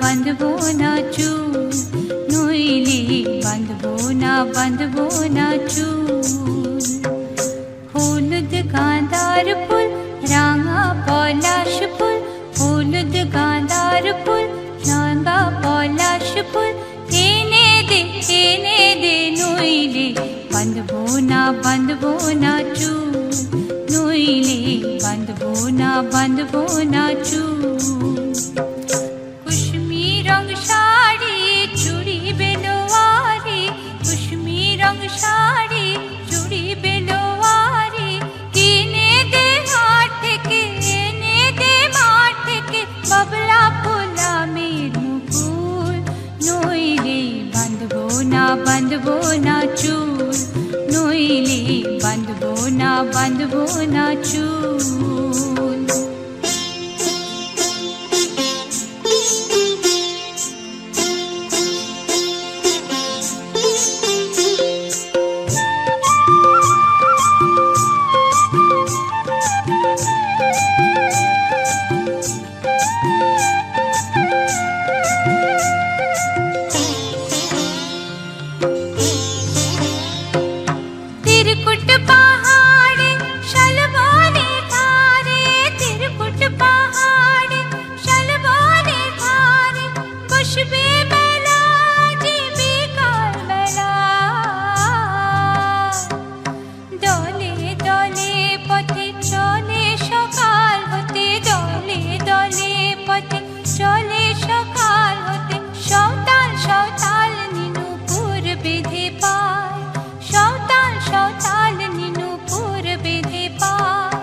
বাঁধবো না চুল, নইলে বাঁধবো না চুল। হলুদ গাঁদার ফুল, রাঙা পলাশ ফুল, হলুদ গাঁদার ফুল, রাঙা পলাশ ফুল, এনে দে নইলে বাঁধবো না চুল, নইলে বাঁধবো না চুল। কুসুমি রং শাড়ি চুড়ি বেলোয়ারি, কুসুমি রং শাড়ি চুড়ি বেলোয়ারি, কিনে দে হাট থেকে, এনে দে মাঠ থেকে, বাবলা ফুলামের মুকুল, নইলে বাঁধবো না চুল, নইলে বাঁধবো না চুল। तिरकुट पहाड़े शलबोने धारे, तिरकुट पहाड़े शलबोने धारे, बसबे मेला जिबे काल मेला। दले दले पथे चले सकाल होते, दले दले पथे चले सकाल होते, सौताल सौताल नीनुपुर बेधे पाय, सौताल सौताल नीनुपुर बेधे पाय।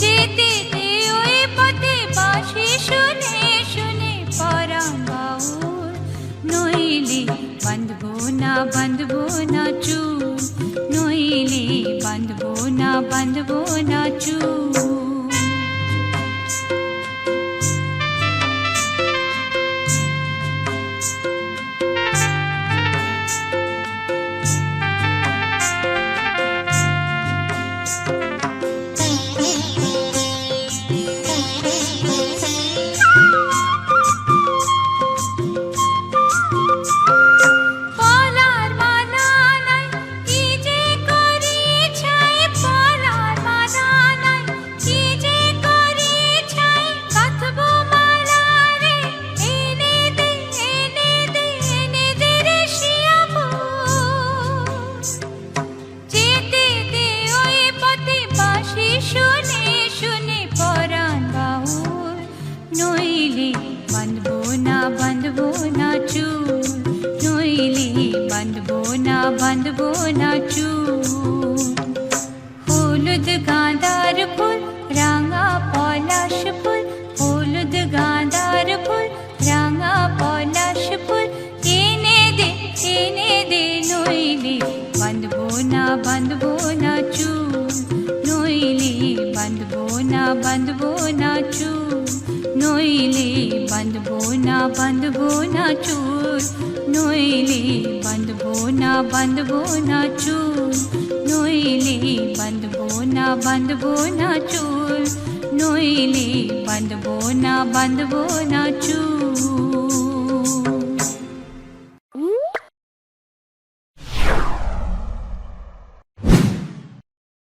जेते दे ओई पथे बाँशि शुने शुने पराण बाउल, नइले बाँधबो ना चुल, नइले बाँधबो ना चुल। পলার মালা নাই কি যে করি ছাই, পলার মালা নাই কি যে করি ছাই, গাঁথবো মালা রে, এনে দে রে শিয়াপুর। যেতে দে ওই পথে বাঁশি শুনে শুনে পরাণ বাউল, নইলে বাঁধবো না চুল, নইলে বাঁধবো না চুল। হলুদ গাঁদার ফুল, রাঙা পলাশ ফুল, হলুদ গাঁদার ফুল, রাঙা পলাশ ফুল, এনে দে নইলে বাঁধবো না চুল, নইলে বাঁধবো না চুল, নইলে বাঁধবো না চুল, নইলে বাঁধবো না চুল, নইলে বাঁধবো না চুল, নইলে বাঁধবো না চুল।